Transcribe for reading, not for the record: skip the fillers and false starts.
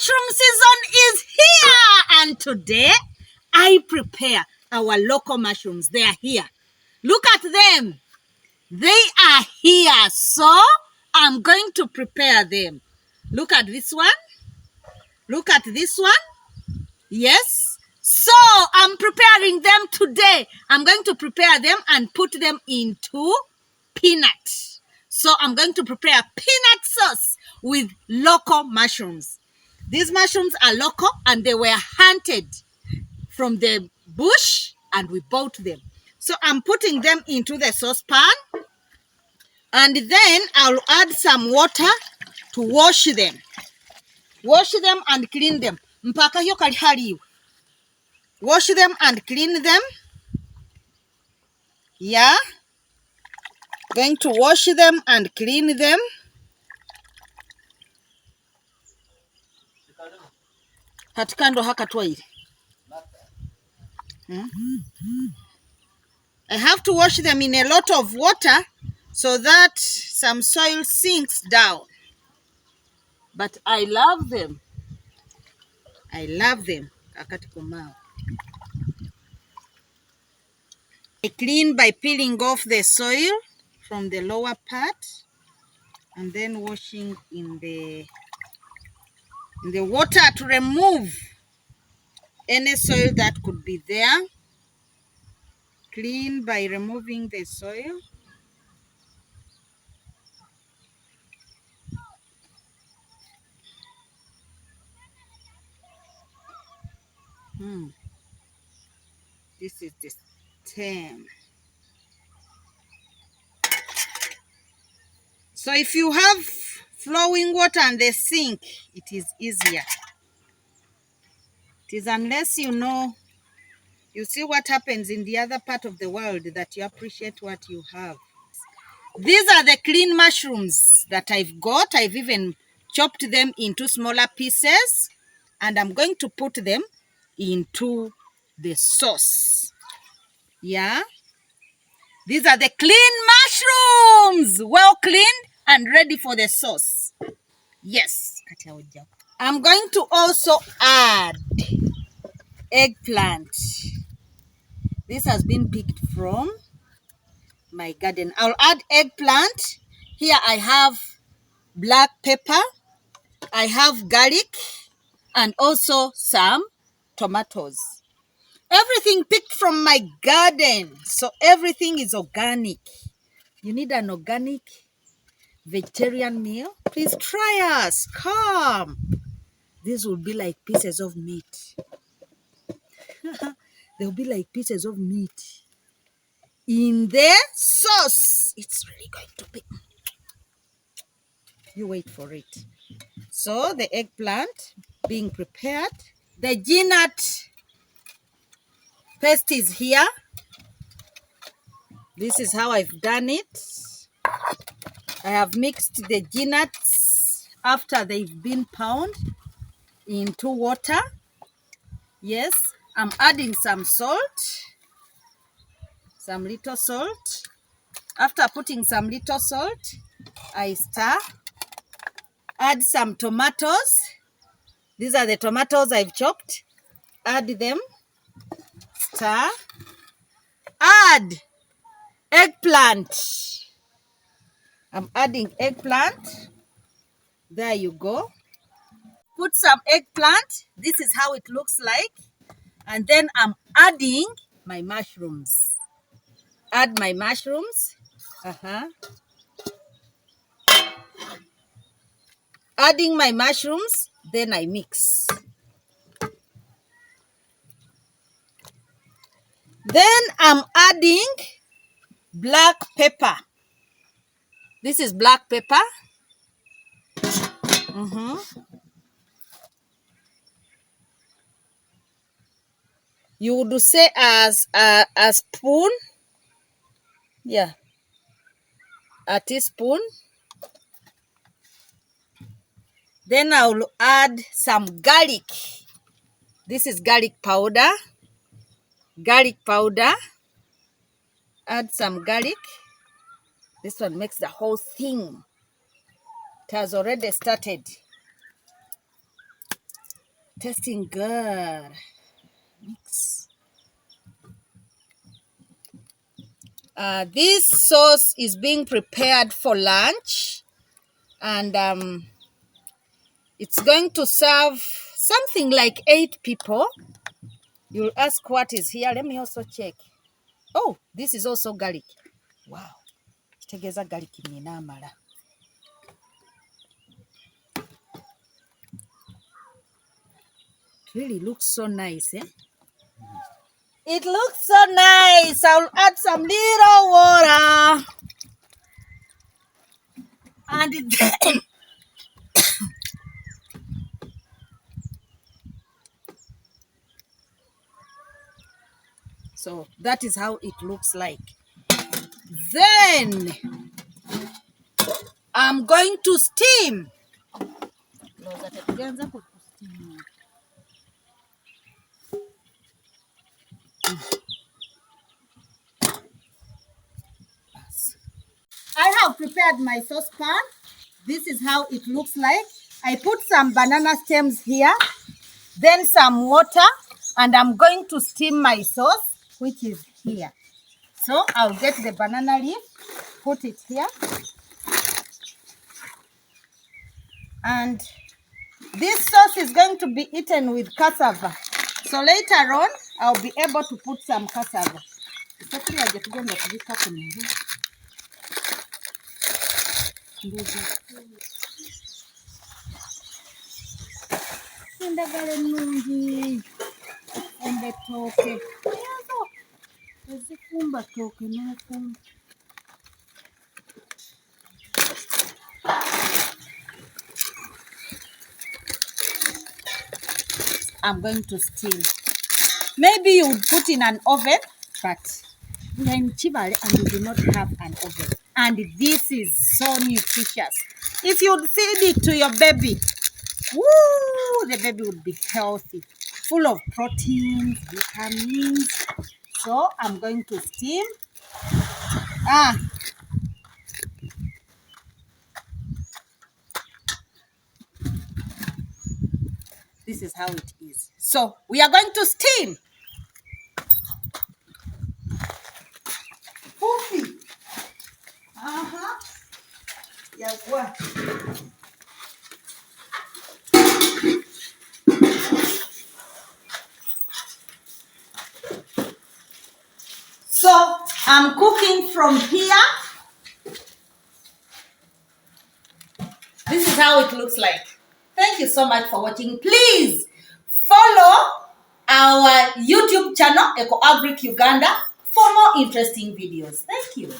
mushroom season is here, and today I prepare our local mushrooms. They are here. Look at them. They are here, so I'm going to prepare them. Look at this one. Look at this one. Yes. So I'm preparing them today. I'm going to prepare them and put them into peanut. So I'm going to prepare peanut sauce with local mushrooms. These mushrooms are local and they were hunted from the bush and we bought them. So I'm putting them into the saucepan and then I'll add some water to wash them. Wash them and clean them. Mpaka hiyo kali haliwe. Wash them and clean them. Yeah. Going to wash them and clean them. Hatikando haka twaili. I have to wash them in a lot of water so that some soil sinks down. But I love them. I love them. I clean by peeling off the soil from the lower part and then washing in the water to remove any soil that could be there. Clean by removing the soil. This is the stem. So if you have flowing water and they sink, it is easier. It is unless you know, you see what happens in the other part of the world that you appreciate what you have. These are the clean mushrooms that I've got. I've even chopped them into smaller pieces and I'm going to put them into the sauce. Yeah. These are the clean mushrooms. Well cleaned and ready for the sauce. Yes. I'm going to also add eggplant. This has been picked from my garden. I'll add eggplant. Here I have black pepper. I have garlic and also some tomatoes. Everything picked from my garden. So everything is organic. You need an organic vegetarian meal? Please try us. Come. These will be like pieces of meat. They'll be like pieces of meat in the sauce. It's really going to be. You wait for it. So the eggplant being prepared. The peanut paste is here. This is how I've done it. I have mixed the peanuts after they've been pounded into water. Yes, I'm adding some salt. Some little salt. After putting some little salt, I stir. Add some tomatoes. These are the tomatoes I've chopped. Add them. Stir. Add eggplant. I'm adding eggplant. There you go. Put some eggplant. This is how it looks like. And then I'm adding my mushrooms. Add my mushrooms. Adding my mushrooms, then I mix. Then I'm adding black pepper. This is black pepper. You would say as a spoon. Yeah. A teaspoon. Then I will add some garlic. This is garlic powder. Garlic powder. Add some garlic. This one makes the whole thing. It has already started. tasting good. Mix. This sauce is being prepared for lunch, and it's going to serve something like 8 people. You'll ask what is here. Let me also check. Oh, this is also garlic. Wow. Kitegeeza garlic nina amala. It really looks so nice, eh? It looks so nice. I'll add some little water. And it so that is how it looks like. Then I'm going to steam. I have prepared my saucepan. This is how it looks like. I put some banana stems here, then some water, and I'm going to steam my sauce, which is here. So I'll get the banana leaf, put it here. And this sauce is going to be eaten with cassava. So later on, I'll be able to put some cassava. I'm going to steam. Maybe you would put in an oven, but we are in Chivale and we do not have an oven. And this is so nutritious. If you would feed it to your baby, woo, the baby would be healthy, full of proteins, vitamins. So I'm going to steam. This is how it is. So we are going to steam. Poofy. Yeah, what? So I'm cooking from here. This is how it looks like. Thank you so much for watching. Please follow our YouTube channel, Eco-Agric Uganda, for more interesting videos. Thank you.